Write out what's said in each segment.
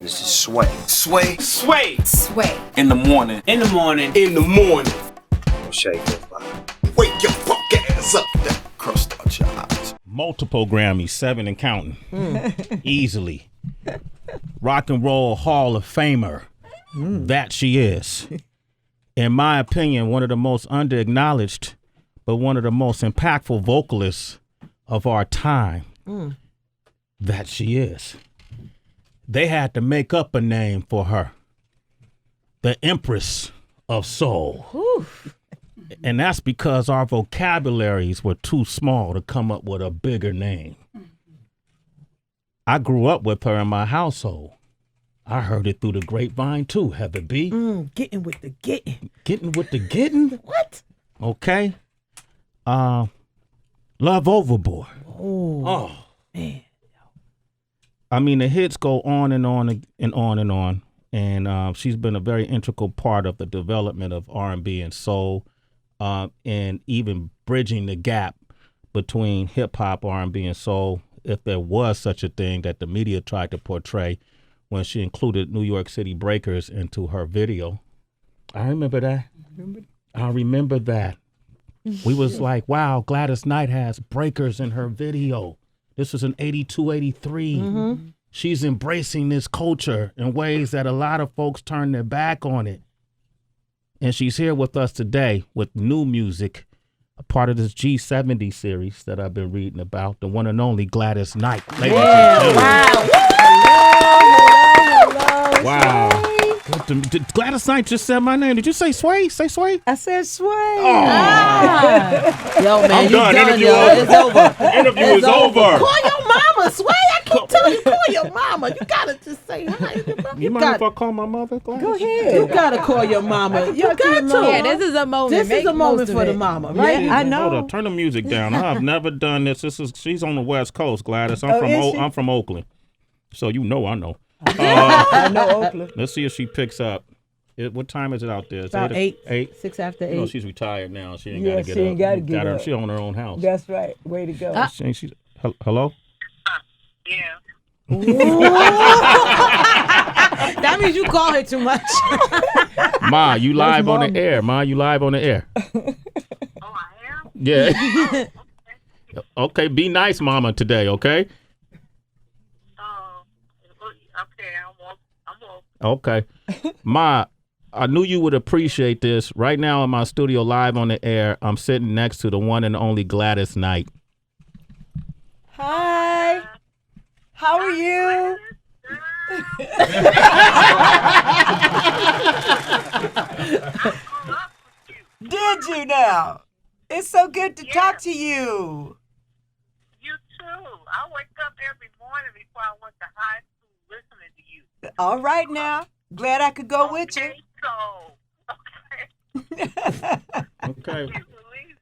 This is sway. Sway. Sway. Sway. In the morning. In the morning. In the morning. Shake that body. Wake your punk ass up. That crust out your eyes. Multiple Grammys, 7 and counting. Easily. Rock and Roll Hall of Famer. That she is. In my opinion, one of the most under-acknowledged, but one of the most impactful vocalists of our time. That she is. They had to make up a name for her. The Empress of Soul. And that's because our vocabularies were too small to come up with a bigger name. I grew up with her in my household. I heard it through the grapevine too, Heather B. Getting with the getting. Getting with the getting? What? Okay. Love Overboard. Oh, man. I mean, the hits go on and on and on and on. And she's been a very integral part of the development of R&B and soul, and even bridging the gap between hip hop, R&B, and soul, if there was such a thing that the media tried to portray when she included New York City Breakers into her video. I remember that. I remember that. We was like, wow, Gladys Knight has Breakers in her video. This was in 82, 83. She's embracing this culture in ways that a lot of folks turn their back on it. And she's here with us today with new music, a part of this G70 series that I've been reading about, the one and only Gladys Knight. Ladies and gentlemen. Hello. Wow. Did Gladys Knight just said my name. Did you say Sway? Say Sway? I said Sway. Oh. Yo, man, I'm done. Interview yo. over. It's over. Interview is over. Call your mama, Sway. I keep telling you, call your mama. You gotta just say hi. You mind if I call my mother, Gladys? Go ahead. You gotta call your mama. You got to. Yeah, this is a moment. This Make is a moment most of for the it. mama, right? Yeah, I know. Hold up, turn the music down. I've never done this. She's on the West Coast, Gladys. Oh, is she? I'm from Oakland, so you know I know. I know Oakland. Let's see if she picks up. What time is it out there? It's About 8. 8. 6 after 8. You know, she's retired now. She ain't Yeah, got to get she up. ain't gotta get up. She own her own house. That's right. Way to go. Hello? Yeah. That means you call her too much. Ma, you live on the air. Ma, you live on the air. Oh, I am? Yeah. Okay, be nice, mama, today, okay? Oh, okay, I'm woke. Okay. Ma, I knew you would appreciate this. Right now in my studio live on the air, I'm sitting next to the one and only Gladys Knight. Hi. How are you? Did you now? It's so good to talk to you. You too. I wake up every morning before I went to high school listening to you. All right now. Glad I could go with you. Okay, Okay. you believe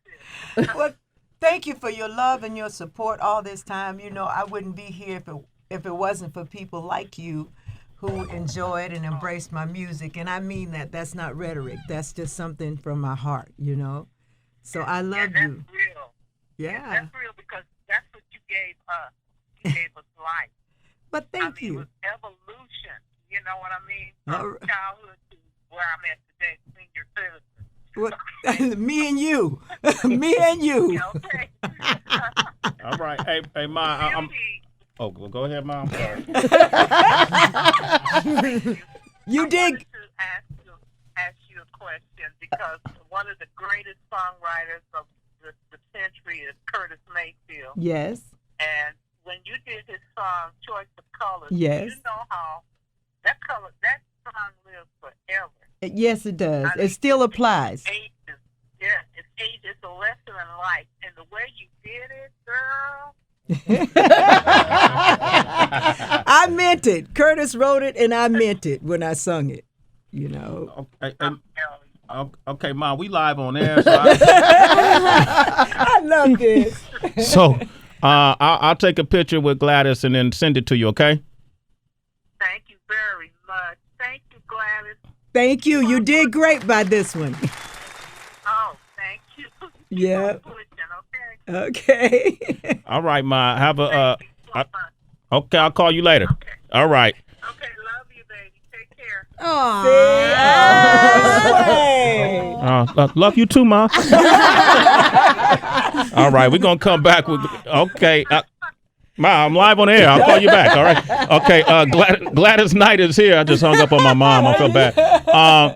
it. Well, thank you for your love and your support all this time. You know, I wouldn't be here if it wasn't for people like you who enjoyed and embraced my music. And I mean that. That's not rhetoric. That's just something from my heart, you know. So I love that's you. real. Yeah. That's real because that's what you gave us. You gave us life. But I thank mean, you. It was evolution. You know what I mean? All From right. childhood to where I'm at today, senior citizen. What, me and you. Me and you. Yeah, okay. All right. Hey, Ma, I'm... Beauty. Oh, well, go ahead, Ma. I'm sorry. You I did. wanted to ask you a question because one of the greatest songwriters of the century is Curtis Mayfield. Yes. And when you did his song "Choice of Colors," Yes. you know how that song lives forever. Yes, it does. I It mean, still applies. Ages. Yeah, it's ages. It's a lesson in life, and the way you did it, girl. I meant it. Curtis wrote it, and I meant it when I sung it. You know. Okay, Ma, we live on air. So I love this. I'll take a picture with Gladys and then send it to you, okay? Thank you very much. Thank you, Gladys. Thank you. You did great by this one. Oh, thank you. Yeah. Keep on pushing, Okay. All right, Ma. Have a. Thank you so much. Okay, I'll call you later. Okay. All right. Okay, love baby. Take care. Love you too, Ma. All right, we're going to come back with, okay. Ma, I'm live on air. I'll call you back, all right? Okay, Gladys Knight is here. I just hung up on my mom. I feel bad. I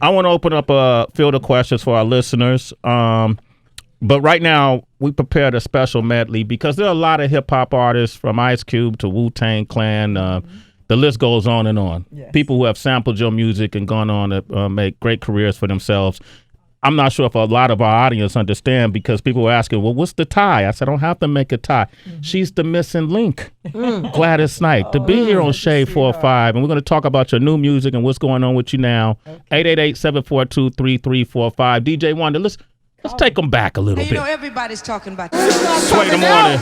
want to open up a field of questions for our listeners. But right now, we prepared a special medley because there are a lot of hip-hop artists from Ice Cube to Wu-Tang Clan. The list goes on and on. Yes. People who have sampled your music and gone on to make great careers for themselves. I'm not sure if a lot of our audience understand because people were asking, well, what's the tie? I said, I don't have to make a tie. She's the missing link, Gladys Knight, to be here on Shade 4-5. And we're going to talk about your new music and what's going on with you now. 888-742-3345. DJ Wonder, let's take them back a little bit. You know, everybody's talking about Sway the morning.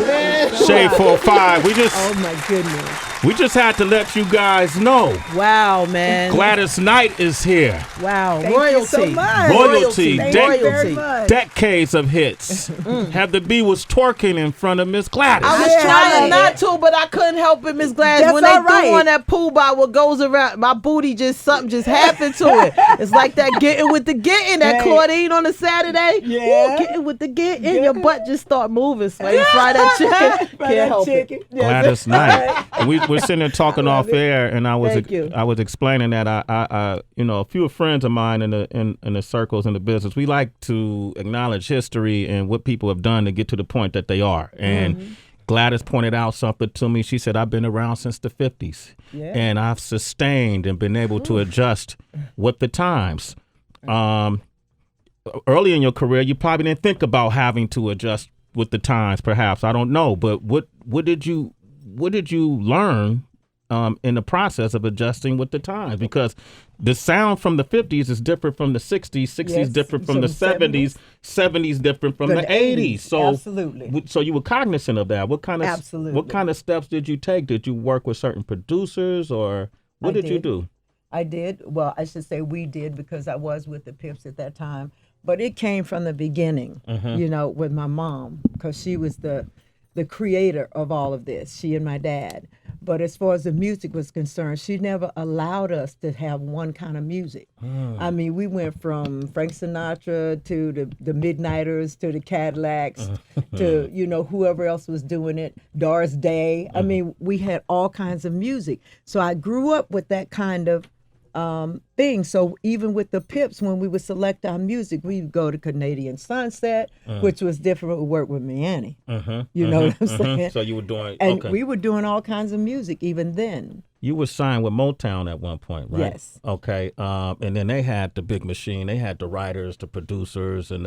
Shade 4-5. Oh my goodness. We just had to let you guys know. Wow, man. Gladys Knight is here. Wow. Thank you so much. Royalty. Thank you very much. Decades of hits. Have the B was twerking in front of Miss Gladys. I was trying not to, but I couldn't help it, Miss Gladys. That's When they all right. threw on that pool bar, what goes around, my booty something just happened to it. It's like that getting with the getting, that Right. Claudine on a Saturday. Yeah. Ooh, getting with the getting. Your butt just start moving. So you fry that chicken. Can't help it. Gladys Knight. We're sitting there talking off air, and I was Thank you. I was explaining that I a few friends of mine in the circles in the business, we like to acknowledge history and what people have done to get to the point that they are. And Gladys pointed out something to me. She said, I've been around since the 50s, and I've sustained and been able to adjust with the times. Early in your career, you probably didn't think about having to adjust with the times, perhaps. I don't know. But what did you learn in the process of adjusting with the times? Because the sound from the 50s is different from the 60s, 60s different from the 70s, 70s different from the 80s. So absolutely. So you were cognizant of that. What kind of steps did you take? Did you work with certain producers, or what did you do? I did. Well, I should say we did because I was with the Pips at that time. But it came from the beginning, with my mom, because she was the creator of all of this, she and my dad. But as far as the music was concerned, she never allowed us to have one kind of music. I mean, we went from Frank Sinatra to the Midnighters to the Cadillacs to, whoever else was doing it, Doris Day. I mean, we had all kinds of music. So I grew up with that kind of thing. So even with the Pips, when we would select our music, we'd go to Canadian Sunset, which was different. We work with Miami. You know what I'm saying? So you were doing, and we were doing all kinds of music even then. You were signed with Motown at one point, right? Yes. Okay. And then they had the big machine. They had the writers, the producers, and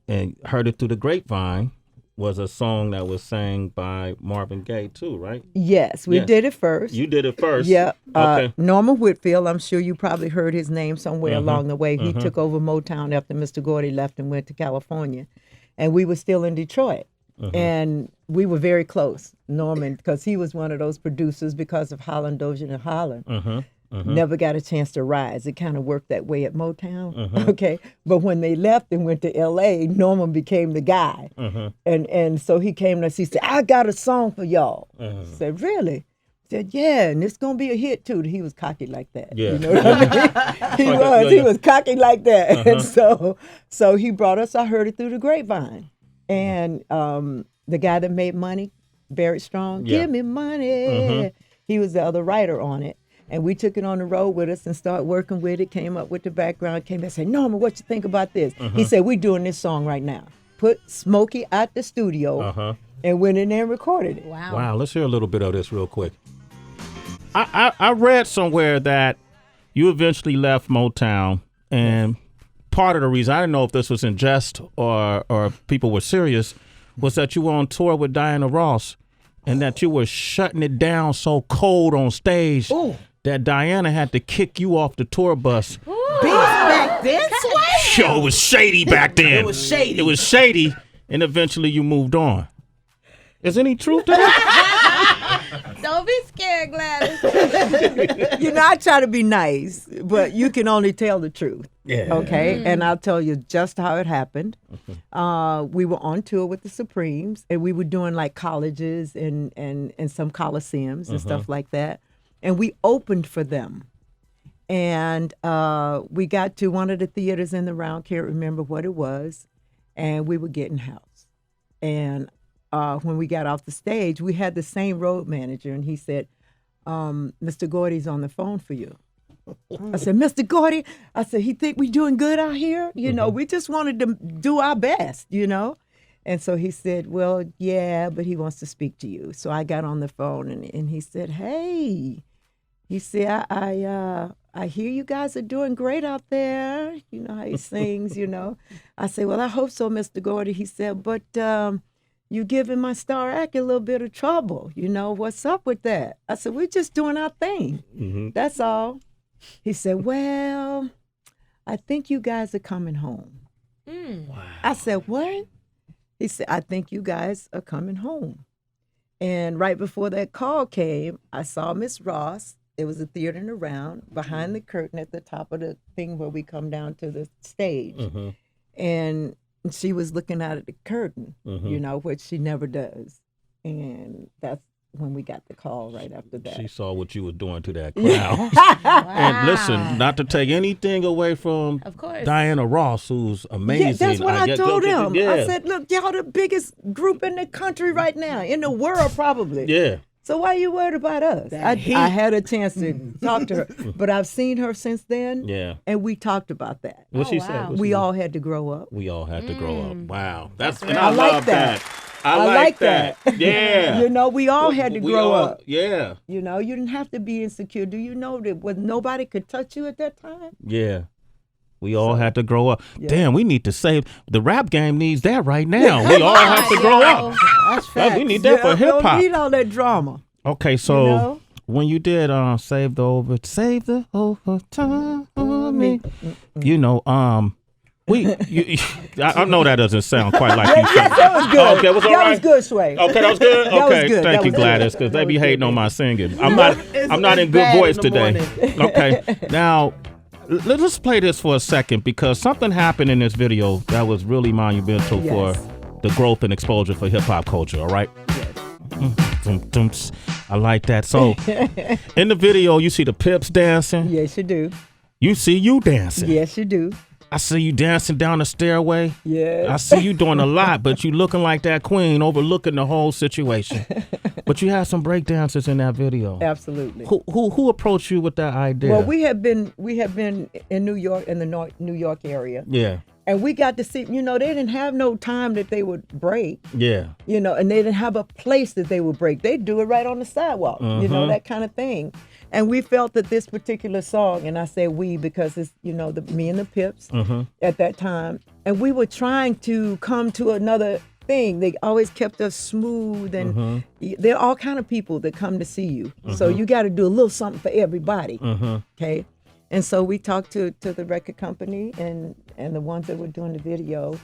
and Heard It Through the Grapevine was a song that was sang by Marvin Gaye too, right? Yes, we did it first. You did it first. Yeah. Okay. Norman Whitfield, I'm sure you probably heard his name somewhere along the way. He took over Motown after Mr. Gordy left and went to California. And we were still in Detroit. And we were very close, Norman, because he was one of those producers because of Holland, Dozier, and Holland. Never got a chance to rise. It kind of worked that way at Motown. Okay. But when they left and went to L.A., Norman became the guy. And so he came to us. He said, I got a song for y'all. I said, really? He said, yeah, and it's going to be a hit, too. He was cocky like that. Yeah. You know what I mean? He was cocky like that. And so he brought us, I Heard It Through the Grapevine. And the guy that made money, Barrett Strong, give me money. He was the other writer on it. And we took it on the road with us and started working with it, came up with the background, came back and said, Norman, what you think about this? He said, we're doing this song right now. Put Smokey out the studio and went in there and recorded it. Wow. Let's hear a little bit of this real quick. I read somewhere that you eventually left Motown, and part of the reason, I didn't know if this was in jest or people were serious, was that you were on tour with Diana Ross and that you were shutting it down so cold on stage that Diana had to kick you off the tour bus. Back then, Sway? Yo, it was shady back then. It was shady. It was shady, and eventually you moved on. Is any truth to that? Don't be scared, Gladys. I try to be nice, but you can only tell the truth. Yeah. Okay. And I'll tell you just how it happened. We were on tour with the Supremes, and we were doing like colleges and some coliseums and stuff like that. and we opened for them. And we got to one of the theaters in the round, can't remember what it was, and we were getting house. And when we got off the stage, we had the same road manager, and he said, Mr. Gordy's on the phone for you. I said, Mr. Gordy, I said, he think we doing good out here? You know, we just wanted to do our best, you know? And so he said, well, yeah, but he wants to speak to you. So I got on the phone, and he said, hey, he said, I hear you guys are doing great out there. You know how he sings, you know. I said, well, I hope so, Mr. Gordy. He said, but you giving my star act a little bit of trouble. You know, what's up with that? I said, we're just doing our thing. That's all. He said, well, I think you guys are coming home. Wow. I said, what? He said, I think you guys are coming home. And right before that call came, I saw Miss Ross. There was a theater in the round behind the curtain at the top of the thing where we come down to the stage. And she was looking out at the curtain, you know, which she never does. And that's when we got the call right after that. She saw what you were doing to that crowd. And listen, not to take anything away from Diana Ross, who's amazing. Yeah, that's what I told him. I said, look, y'all the biggest group in the country right now, in the world probably. Yeah. So why are you worried about us? I had a chance to talk to her, but I've seen her since then. Yeah. And we talked about that. What she said? We all had to grow up. We all had to grow up. Wow. That's and I like love that. I like that. Yeah. You know, we all had to grow up. Yeah. You know, you didn't have to be insecure. Do you know that nobody could touch you at that time? Yeah. We all had to grow up. Yeah. Damn, we need to save the rap game needs that right now. We all have to grow up. That's facts. We need that for hip hop. We don't need all that drama. Okay, so when you did save the overtime for me, you know, I know that doesn't sound quite like you. Yes, that was good. Okay, was all right? That was good, Sway. Okay, that was good. That Okay, was good. thank That you, was Gladys, good. because they be That was hating good. on my singing. I'm not in good voice today. Okay, now let's play this for a second because something happened in this video that was really monumental for the growth and exposure for hip hop culture. All right. I like that. So, in the video, you see the Pips dancing. Yes, you do. You see you dancing. Yes, you do. I see you dancing down the stairway. Yeah. I see you doing a lot, but you looking like that queen, overlooking the whole situation. But you had some break dancers in that video. Absolutely. Who approached you with that idea? Well, we have been in New York, in the New York area. Yeah. And we got to see, you know, they didn't have no time that they would break. Yeah. You know, and they didn't have a place that they would break. They'd do it right on the sidewalk, you know, that kind of thing. And we felt that this particular song, and I say we because it's, you know, me and the Pips at that time, and we were trying to come to another thing. They always kept us smooth, and there are all kind of people that come to see you. So you got to do a little something for everybody, okay? And so we talked to the record company and the ones that were doing the video,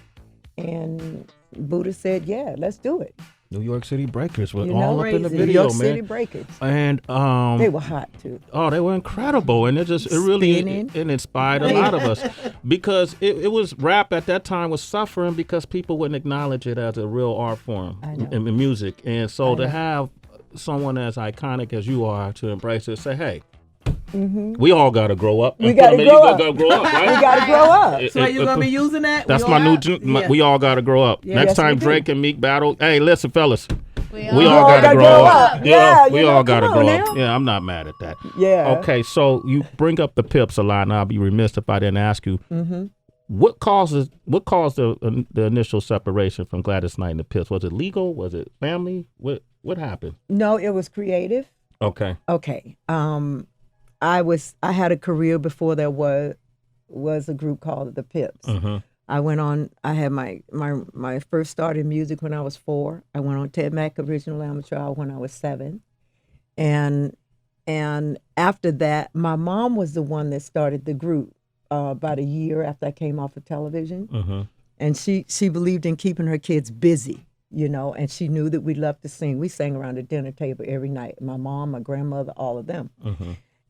and Buddha said, yeah, let's do it. New York City Breakers were You all know, up in the New video, York man. City Breakers. And they were hot too. Oh, they were incredible, and it really inspired a lot of us because it was rap at that time was suffering because people wouldn't acknowledge it as a real art form in music, and so to have someone as iconic as you are to embrace it, say, hey. We all gotta grow up. We gotta grow up. Right? We gotta grow up. So you gonna be using that? That's my new. We all gotta grow up. Next time Drake and Meek battle, hey, listen, fellas, we all gotta grow up. Yeah, we all gotta grow up. Yeah, I'm not mad at that. Yeah. Okay, so you bring up the Pips a lot, and I'll be remiss if I didn't ask you. What caused the initial separation from Gladys Knight and the Pips? Was it legal? Was it family? What happened? No, it was creative. Okay. I had a career before there was a group called the Pips. I went on. I had my first start in music when I was 4. I went on Ted Mack Original Amateur when I was 7, and after that, my mom was the one that started the group about a year after I came off of television, and she believed in keeping her kids busy. You know, and she knew that we loved to sing. We sang around the dinner table every night. My mom, my grandmother, all of them.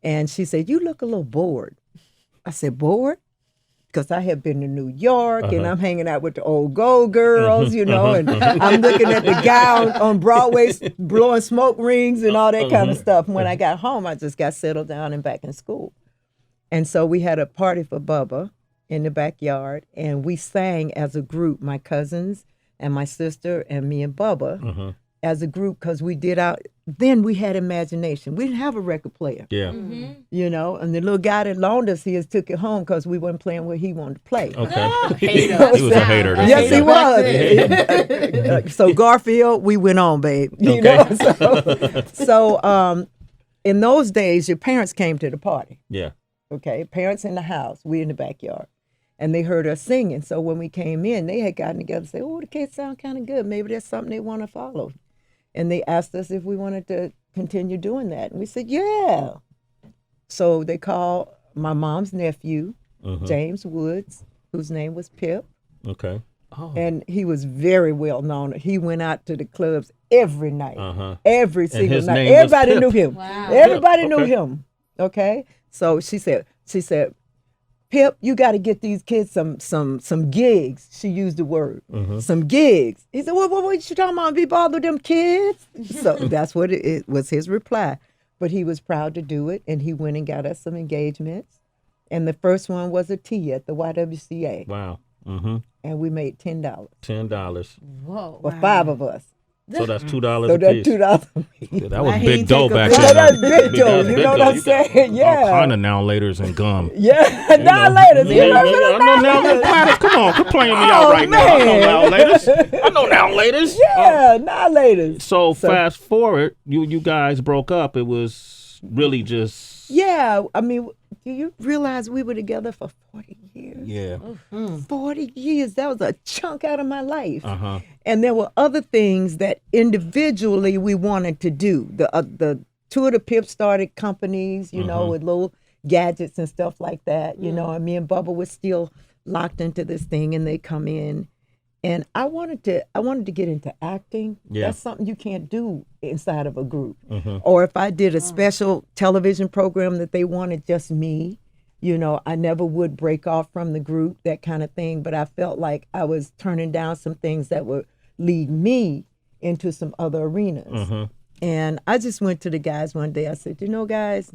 And she said, "You look a little bored." I said, "Bored?" because I had been to New York and I'm hanging out with the old Go girls, you know, and I'm looking at the guy on Broadway blowing smoke rings and all that kind of stuff. And when I got home, I just got settled down and back in school. And so we had a party for Bubba in the backyard, and we sang as a group, my cousins and my sister and me and Bubba as a group, because then we had imagination. We didn't have a record player. Yeah. You know, and the little guy that loaned us his took it home because we weren't playing what he wanted to play. Okay. He was a hater. Yes, he was. So Garfield, we went on, babe. You know? So in those days, your parents came to the party. Yeah. Okay, parents in the house, we in the backyard. And they heard us singing. So when we came in, they had gotten together and said, oh, the kids sound kind of good. Maybe that's something they want to follow. And they asked us if we wanted to continue doing that. And we said, yeah. So they called my mom's nephew, James Woods, whose name was Pip. Okay. Oh. And he was very well known. He went out to the clubs every night, every single night. Everybody knew him. Wow. Everybody knew him. Okay. So she said, Pip, you got to get these kids some gigs. She used the word, some gigs. He said, what you talking about? Be bothered with them kids? So that's what it was, his reply. But he was proud to do it, and he went and got us some engagements. And the first one was a tea at the YWCA. Wow. And we made $10. $10. Whoa. For 5 of us. So that's $2 So a that's piece. $2 a piece. Yeah, that was Why he big ain't dough take a back big- then. That's big dough. You know what I'm saying? All Yeah. kind of now laters and gum. Yeah. Now later. You I remember know now laters. Come on, quit playing me out right now. I know now laters. I know now laters. Yeah, now later. So fast forward, you guys broke up. It was really just Yeah, I mean, do you realize we were together for 40 years? yeah. 40 years. That was a chunk out of my life. Uh-huh. And there were other things that individually we wanted to do. The two of the Pips started companies, you know, with little gadgets and stuff like that, you know, and me and Bubba were still locked into this thing, and they come in. And I wanted to get into acting. Yeah. That's something you can't do inside of a group. Or if I did a special television program that they wanted just me, you know, I never would break off from the group, that kind of thing. But I felt like I was turning down some things that would lead me into some other arenas. And I just went to the guys one day. I said, you know, guys,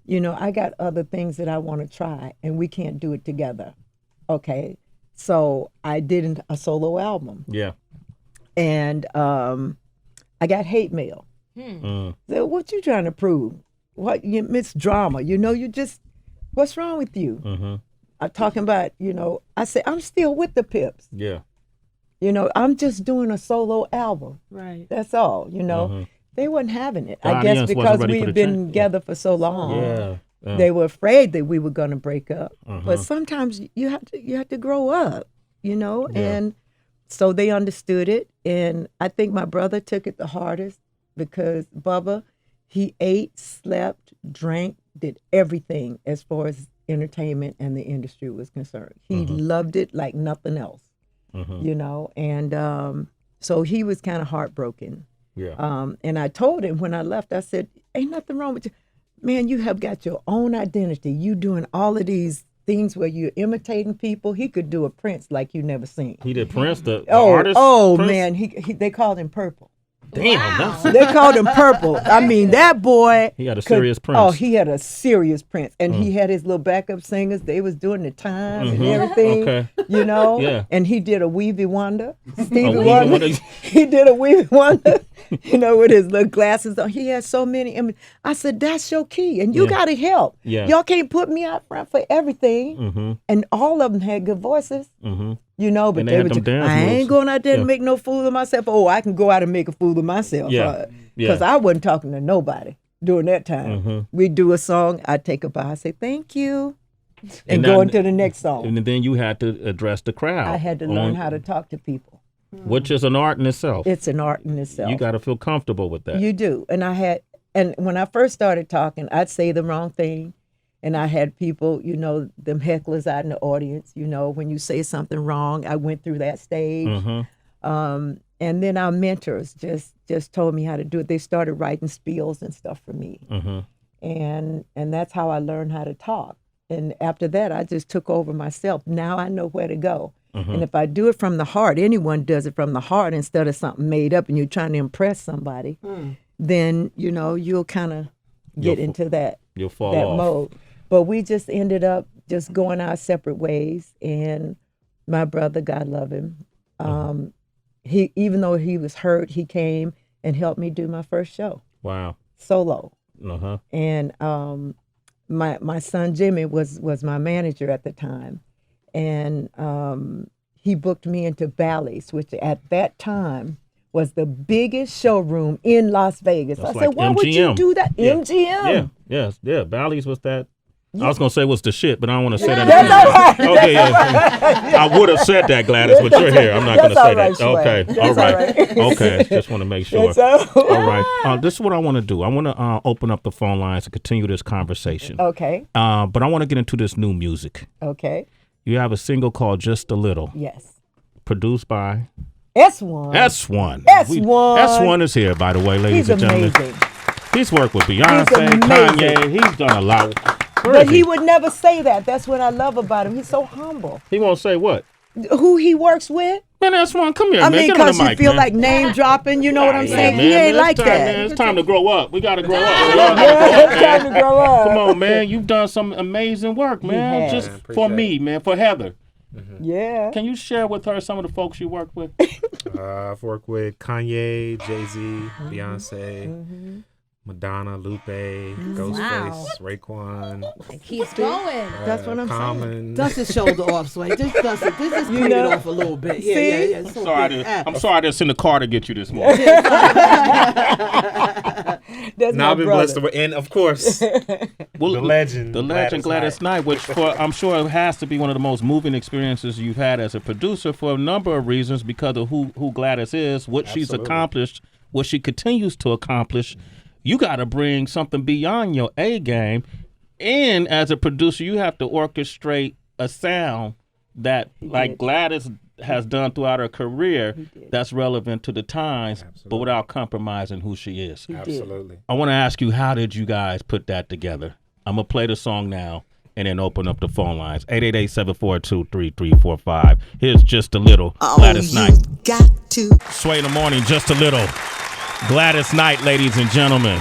you know, I got other things that I want to try, and we can't do it together. Okay. So I did a solo album. Yeah. And I got hate mail. So what you trying to prove? What, you miss drama? You know, you just, what's wrong with you? I'm talking about, you know, I said, I'm still with the Pips. Yeah. You know, I'm just doing a solo album. Right. That's all, you know. They wasn't having it. The I guess audience wasn't because ready we for had the been change. together for so long. Yeah. They were afraid that we were going to break up. But sometimes you have to grow up, you know. Yeah. And so they understood it. And I think my brother took it the hardest because Bubba, he ate, slept, drank, did everything as far as entertainment and the industry was concerned. He loved it like nothing else, you know. And so he was kind of heartbroken. Yeah. And I told him when I left, I said, ain't nothing wrong with you. Man, you have got your own identity. You doing all of these things where you're imitating people. He could do a Prince like you never seen. He did Prince, the artist. Oh Prince? man, he they called him Purple. Damn, that's They called him Purple. I mean, that boy. He had a serious Prince. Oh, he had a serious Prince. And he had his little backup singers. They was doing the time and everything. Okay. You know? Yeah. And he did a Weavy Wonder. Stevie Weavy Wonder. Wonder. He did a Weavy Wonder, you know, with his little glasses on. He had so many. I said, that's your key. And you got to help. Yeah. Y'all can't put me out front for everything. And all of them had good voices. You know, but And they they had were them just, dance I moves. ain't going out there Yeah. to make no fool of myself. Oh, I can go out and make a fool of myself. Yeah. Because Yeah. I wasn't talking to nobody during that time. We'd do a song, I'd take a bow, I'd say, thank you, and And go that- into the next song. And then you had to address the crowd. I had to learn how to talk to people. Which is an art in itself. It's an art in itself. You got to feel comfortable with that. You do. And when I first started talking, I'd say the wrong thing. And I had people, you know, them hecklers out in the audience, you know, when you say something wrong, I went through that stage. And then our mentors just told me how to do it. They started writing spiels and stuff for me. And that's how I learned how to talk. And after that, I just took over myself. Now I know where to go. And if I do it from the heart, anyone does it from the heart instead of something made up and you're trying to impress somebody, then, you'll kind of get into that, You'll fall that off. mode. But we just ended up just going our separate ways. And my brother, God love him, he, even though he was hurt, he came and helped me do my first show. Wow. Solo. Uh-huh. And my son Jimmy was my manager at the time, and he booked me into Bally's, which at that time was the biggest showroom in Las Vegas. That's I said, like why would you MGM. do that? Yeah. MGM. Yeah. Bally's was that. I was gonna say what's the shit, but I don't want to say that. That's all right. Okay, yeah. I would have said that, Gladys, but you're here. I'm not gonna say that. Okay, all right. Okay, just want to make sure. All right. This is what I want to do. I want to open up the phone lines to continue this conversation. Okay. But I want to get into this new music. Okay. You have a single called "Just a Little," Yes. produced by S1. S1. S1. S1 is here, by the way, ladies He's and gentlemen. amazing. He's worked with Beyonce, amazing. Kanye. He's done a lot. Where But is he would never say that. That's what I love about him. He's so humble. He won't say what? Who he works with? Man, S1, come here, I man. mean, Get on the because you mic, feel man. like name dropping. You know what I'm Yeah, saying? man, He ain't man, like it's time, that. Man. It's time to grow up. We got to grow up. Yeah, it's time to grow up. Come on, man. You've done some amazing work, man. has. Just Man, for appreciate me, man, for Heather. Yeah. Can you share with her some of the folks you worked with? I've worked with Kanye, Jay-Z, Beyonce, Madonna, Lupe, Ghostface, Raekwon, It keeps going. That's what I'm saying. Common. Dust his shoulder off, Sway. Just dust it. Just clean it off a little bit. Yeah, See? yeah. I'm sorry I didn't send a car to get you this morning. That's Now my I've been brother. blessed with, and of course, Well, the legend Gladys Knight, which I'm sure it has to be one of the most moving experiences you've had as a producer for a number of reasons, because of who Gladys is, what she's Absolutely. accomplished, what she continues to accomplish. You got to bring something beyond your A game, and as a producer, you have to orchestrate a sound that, like Gladys has done throughout her career, that's relevant to the times, but without compromising who she is. Absolutely. I want to ask you, how did you guys put that together? I'm going to play the song now and then open up the phone lines. 888-742-3345. Here's Just a Little, Gladys Knight. Got to Sway in the morning, Just a Little. Gladys Knight, ladies and gentlemen.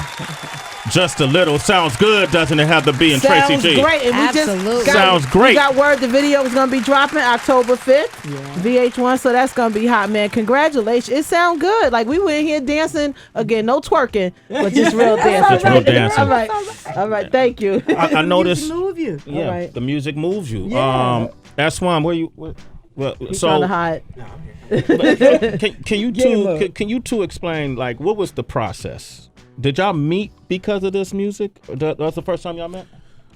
Just a Little. Sounds good, doesn't it, have to be in Tracy Sounds G? great. And we Absolutely. just got, Sounds great. We got word the video is going to be dropping October 5th. VH1, so that's going to be hot, man. Congratulations. It sounds good. Like, we went here dancing. Again, no twerking, but just real dancing. Just real dancing. All right. All right. Thank you. I noticed. Move you. Yeah, All right. the music moves you. Yeah. S1, where you? Well, He's so trying to hide. can you two explain, like, what was the process? Did y'all meet because of this music? That was the first time y'all met?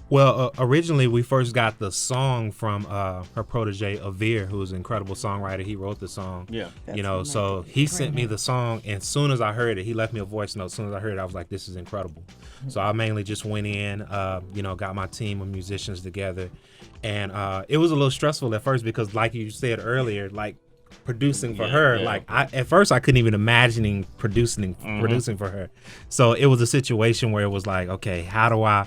Well, originally we first got the song from her protege Avir, who's an incredible songwriter. He wrote the song. Yeah. So he sent me the song, and as soon as I heard it, he left me a voice note. As soon as I heard it, I was like, this is incredible. So I mainly just went in, got my team of musicians together, and it was a little stressful at first because, like you said earlier, like, producing for her, like, at first I couldn't even imagine producing for her. So it was a situation where it was like, okay, how do I,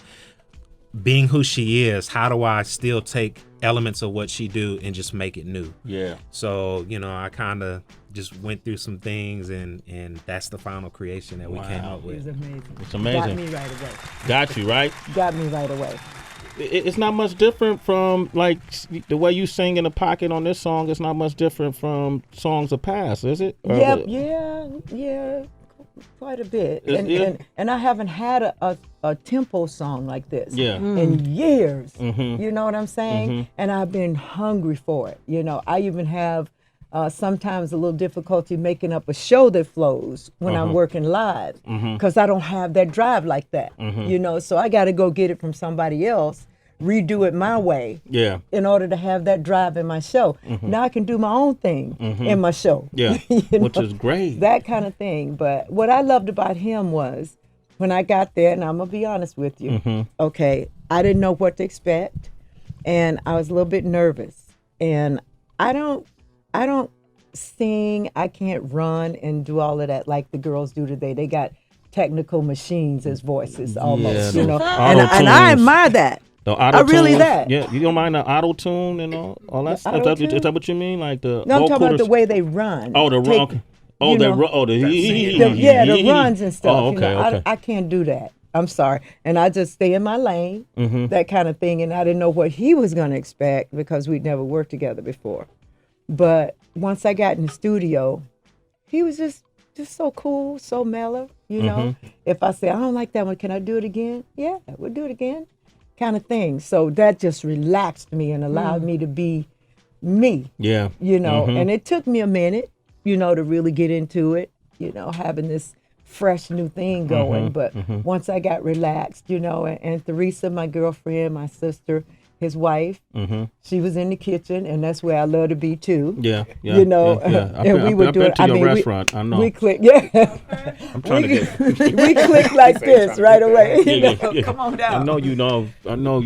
being who she is, how do I still take elements of what she do and just make it new? Yeah. So, I kind of just went through some things, and that's the final creation that we came up It with. was amazing. It's amazing. Got me right away. Got you, right? Got me right away. It's not much different from, like, the way you sing in the pocket on this song. It's not much different from songs of past, is it? Or- Yeah, quite a bit. Yeah. And I haven't had a tempo song like this Yeah. in years. Mhm. You know what I'm saying? Mhm. And I've been hungry for it. I even have sometimes a little difficulty making up a show that flows when I'm working live because I don't have that drive like that. So I got to go get it from somebody else, redo it my way Yeah. in order to have that drive in my show. Now I can do my own thing in my show. Yeah. You Which know, is great. that kind of thing. But what I loved about him was when I got there, and I'm going to be honest with you, okay, I didn't know what to expect, and I was a little bit nervous. And I don't sing, I can't run and do all of that like the girls do today. They got technical machines as voices almost, Yeah, you know. those And I auto-tunes. admire that. The auto I really tune, that. Yeah, you don't mind the auto tune and all that stuff? Is that what you mean? Like the No, I'm talking about vocoders? the way they run. Oh, the Take- run. Oh, you the know, the the runs and stuff. Oh, okay, okay. I can't do that. I'm sorry. And I just stay in my lane, that kind of thing. And I didn't know what he was going to expect because we'd never worked together before. But once I got in the studio, he was just so cool, so mellow, you know. If I say, I don't like that one, can I do it again? Yeah, we'll do it again, kind of thing. So that just relaxed me and allowed me to be me, Yeah. you know. And it took me a minute, you know, to really get into it, you know, having this fresh new thing going. But once I got relaxed, you know, and Theresa, my girlfriend, my sister, his wife, she was in the kitchen, and that's where I love to be too. Yeah. You know, yeah. and we would do it. To your restaurant. I know. We click, yeah. I'm trying to get. We click like this right away. You know, come on down. I know you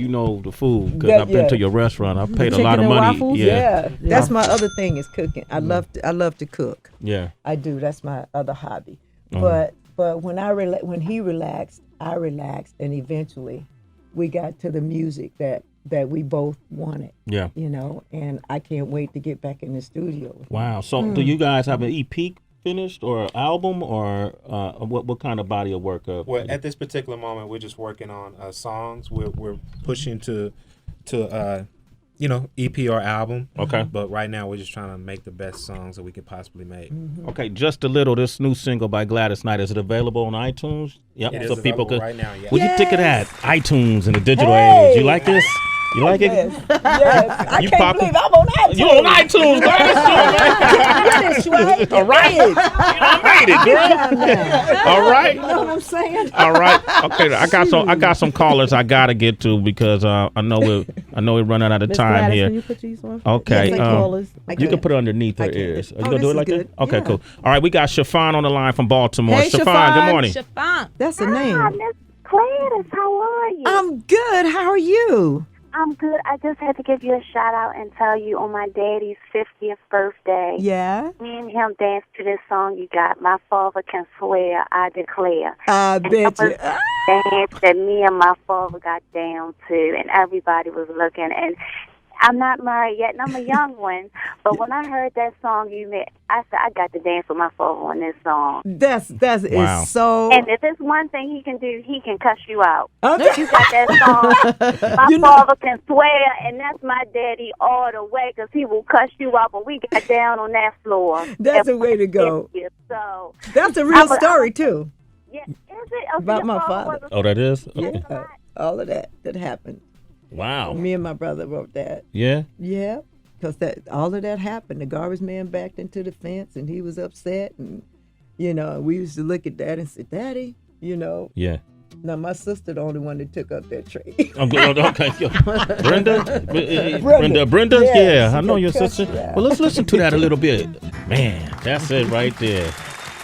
know the food because That- I've been yeah. to your restaurant. I've paid a Chicken lot of and money. waffles? Yeah, that's my other thing is cooking. I love to cook. Yeah. I do. That's my other hobby. But when when he relaxed, I relaxed, and eventually, we got to the music that we both wanted. Yeah. You know, and I can't wait to get back in the studio. Wow. So do you guys have an EP finished or album or what kind of body of work? Well, at this particular moment, we're just working on songs. We're pushing to EP or album. Okay. But right now, we're just trying to make the best songs that we could possibly make. Okay, Just a Little, this new single by Gladys Knight, is it available on iTunes? Yep. It is So people available could. right now. Yeah. What do you think of that? iTunes in the digital Hey! age. You like this? You like it? Yes. I You can't pop- believe I'm on iTunes. You on iTunes, Gladys? That's right. All right. You done made it, girl. All right. You know what I'm saying? All right. Okay. I got some callers I gotta get to because I know we're running out of Miss time Gladys, here. can you put these on? Okay. Yes, I Callers. You can put it underneath her I can. ears. Are you Oh, gonna do this it like is that? good. Okay, Yeah. cool. All right, we got Chiffon on the line from Baltimore. Hey, Chiffon, Chiffon. good morning. Chiffon. That's the name. Miss Gladys, how are you? I'm good. How are you? I'm good. I just had to give you a shout out and tell you on my daddy's 50th birthday. Yeah. Me and him danced to this song you got. My father can swear, I declare. I And bet you. that was dance that me and my father got down to, and everybody was looking. And I'm not married yet, and I'm a young one. But when I heard that song you made, I said I got to dance with my father on this song. That Wow. is so. And if there's one thing he can do, he can cuss you out. Okay. You got that song, My You know- Father Can Swear, and that's my daddy all the way, because he will cuss you out, but we got down on that floor. That's the way to go. So, That's a real story too. yeah, is it? Oh, About your my father father. was a- Oh, that is? Yeah. Okay. All of that happened. Wow. Me and my brother wrote that. Yeah. Yeah. Because all of that happened. The garbage man backed into the fence, and he was upset, and we used to look at that and say, "Daddy," Yeah. Now my sister the only one that took up that trade. I'm good. Okay. Brenda. Brenda. Yes, Yeah, I she know can your cuss sister. you out. Well, let's listen to that a little bit. Man, that's it right there.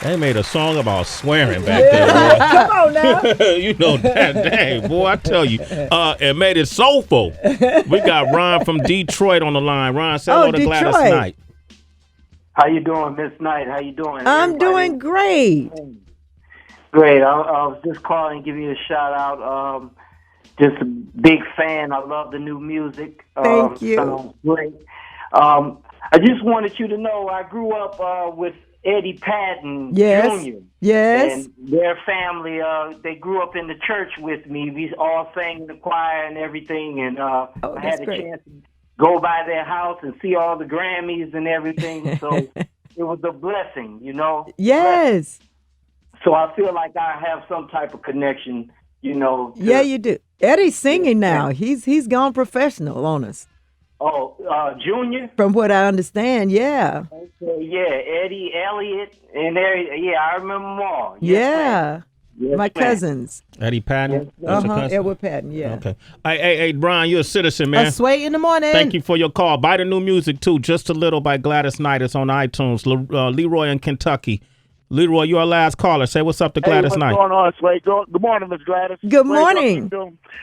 They made a song about swearing back there. Come on now. You know that, dang, boy, I tell you. And made it soulful. We got Ron from Detroit on the line. Ron, say hello to Gladys Detroit. Knight. How you doing, Miss Knight? How you doing? I'm Everybody? doing great. Great. I was just calling to give you a shout out. Just a big fan. I love the new music. Thank you. Sounds great. I just wanted you to know I grew up with Eddie Patton Yes. Jr. Yes. And their family, they grew up in the church with me. We all sang in the choir and everything. And I that's had a great. chance to go by their house and see all the Grammys and everything. So it was a blessing, Yes. So I feel like I have some type of connection, to- Yeah, you do. Eddie's singing now. He's gone professional on us. Oh, Junior? From what I understand, yeah. Okay, yeah, Eddie, Elliott, and I remember them all. Yeah. Yes, My ma'am. cousins. Eddie Patton. That's your cousin? Edward Patton, yeah. Okay. Hey, Brian, you're a citizen, man. A sway in the morning. Thank you for your call. Buy the new music, too. Just a Little by Gladys Knight. It's on iTunes. Leroy in Kentucky. Leroy, you're our last caller. Say what's up to Gladys Knight. What's going on, Sway? Good morning, Miss Gladys. Good Sway, morning.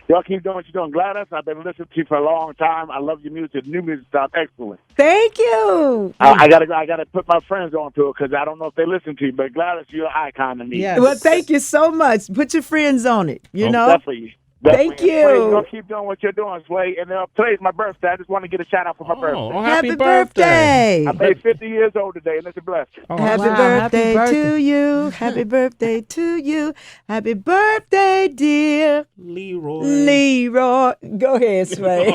Y'all keep doing what you're doing. Gladys, I've been listening to you for a long time. I love your music. The new music sounds excellent. Thank you. I gotta put my friends onto it because I don't know if they listen to you. But Gladys, you're an icon to me. Yes. Well, thank you so much. Put your friends on it, you know? Definitely. Thank you. Please go keep doing what you're doing, Sway. And today's my birthday. I just want to get a shout out for my birthday. Oh, Happy birthday. I made 50 years old today, and it's a blessing. Oh, Happy wow. birthday Happy to birthday. you. Happy birthday to you. Happy birthday, dear Leroy. Leroy. Go ahead, Sway.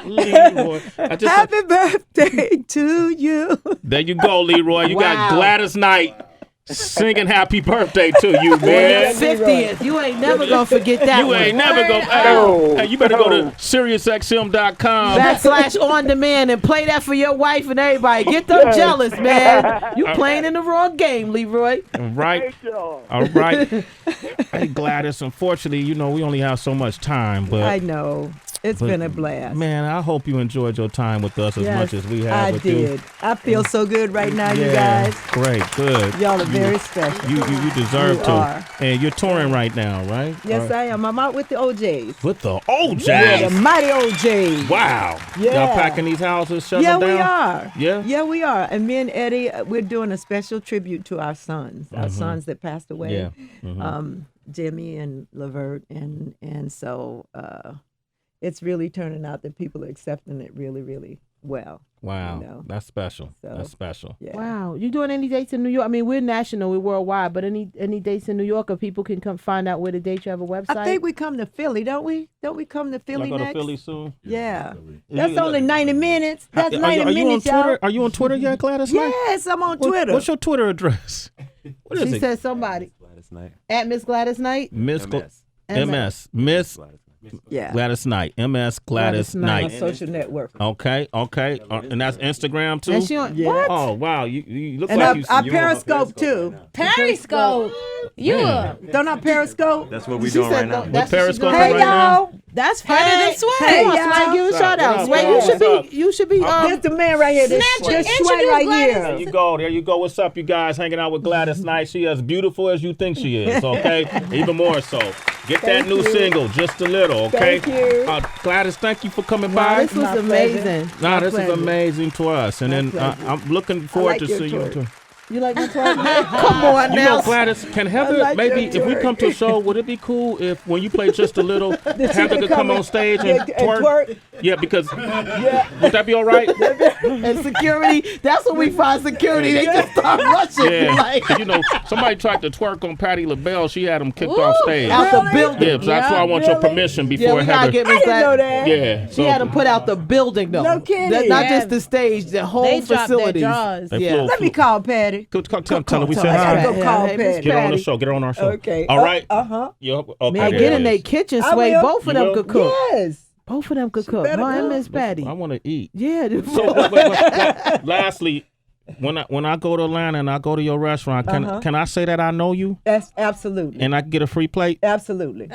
Leroy. Happy birthday to you. There you go, Leroy. You got Wow. Gladys Knight singing happy birthday to you, Your man. 50th. You ain't never gonna forget that You one. ain't never go. Hey, you better go to SiriusXM.com. /on demand and play that for your wife and everybody. Get them jealous, man. You playing in the wrong game, Leroy. Right. Thank y'all. All right. Hey, Gladys, unfortunately, we only have so much time, but I know. It's been a blast. man, I hope you enjoyed your time with us as Yes, much as we have I with did. you. I feel so good right now, you Yeah, guys. Great, good. Y'all are very special. You deserve You to. are. And you're touring right now, right? Yes, I am. I'm out with the OJs. With the OJs. Yeah, the mighty OJs. Wow. Yeah. Y'all packing these houses, shutting Yeah, them we down? are. Yeah? Yeah, we are. And me and Eddie, we're doing a special tribute to our sons, our sons that passed away. Yeah. Mhm. Jimmy and Lavert, and so it's really turning out that people are accepting it really, really well. Wow. You know. That's special. So, That's special. Yeah. Wow. You doing any dates in New York? I mean, we're national, we're worldwide, but any dates in New York, or people can come find out where the dates. You have a website? I think we come to Philly, don't we? Don't we come to Philly Y'all go next? to Philly soon? Yeah. Is That's you- only 90 minutes. That's 90 are you on minutes, Twitter? y'all. Are you on Twitter yet, Gladys Knight? Yes, I'm on Twitter. What's your Twitter address? What is She it? said somebody. Gladys Knight. At Miss Gladys Knight. Miss MS. MS. Miss Yeah. Gladys Knight. MS Gladys Gladys Knight. On Knight. social network. Okay. And that's Instagram too? And she on Yeah. what? Oh, wow. You look And like I you Periscope too. Periscope. Don't I Periscope? That's what we're She doing said right now. that's what she's Periscope doing. Hey right now? y'all. That's further than Sway. Hey, Come on, y'all. Sway, give a shout out. What Sway, up? you should be Here's the man right here. This Snatch it. Sway Introduce right Gladys. here. There you go. There you go. What's up, you guys? Hanging out with Gladys Knight. She as beautiful as you think she is, okay? Even more so. Get that Thank new you. single, Just a Little, okay? Thank you. Gladys, thank you for coming Wow, by. this was My amazing. Nah, this pleasure. is amazing to us. And then pleasure. I'm looking forward like to your see you. twerk. You like my twerk? Come on You now. know, Gladys, can Heather, like maybe your if we twerk. come to a show, would it be cool if when you play Just a Little, Heather could come on stage and twerk? Yeah, because would that be all right? And security, that's when we find security. They just start rushing. Yeah, Like, somebody tried to twerk on Patti LaBelle. She had him kicked off stage. out the building. Yeah, so that's why I want your permission Yeah, before we gotta Heather. get I Miss didn't know Gladys. that. Yeah, She so had them put out the building though. No kidding. Not Yeah. just the stage, the whole They dropped their facilities. jaws. They Yeah. flew- Let me call Patty. Tell her we call said her. I hi. gotta go call Hey, Miss Patty. Get her on the Patty. show. Get her on our show. Okay. All right. Uh-huh. Yep. Okay. Man, there get it in their is. kitchen, I Sway. will. Both of them will? could cook. Yes. Both of them could cook. better No, and cook. Miss Patty. I want to eat. Yeah. So, lastly, when I go to Atlanta and I go to your restaurant, can I say that I know you That's absolutely. and I can get a free plate? Absolutely.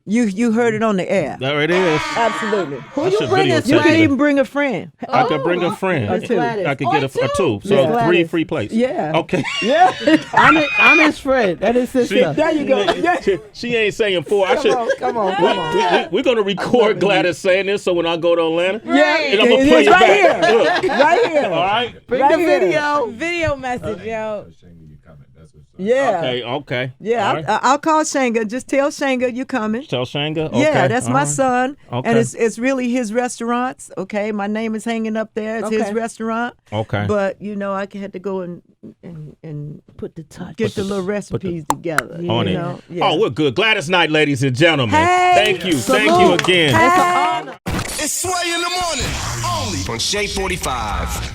You heard it on the air. There it is. Absolutely. I should bringing, videotape You can it. even bring a friend. I could bring a friend. Miss Gladys. I could get a two. So Miss 3 Gladys. free plates. Yeah. Okay. Yeah. I'm his friend. That is his sister. There you go. Yeah. She ain't saying 4. I should. Come on. We're gonna record Gladys saying this, so when I go to Atlanta, Yeah. and I'm gonna play It's it right back. here. Look. Right here. All right. Bring Right the here. video. Video message, yo. Yeah. Okay. Yeah. All right. I'll call Shanga. Just tell Shanga you coming. Tell Shanga. Okay. Yeah, that's my all right. son, Okay. and it's really his restaurants. Okay, my name is hanging up there. It's his Okay. restaurant. Okay. But I had to go and Put the touch. get the little recipes together. On you it. know? Yeah. Oh, we're good. Gladys Knight, ladies and gentlemen. Hey. Thank you. Thank you again. It's Sway in the morning. Only on Shade 45.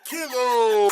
Kilo.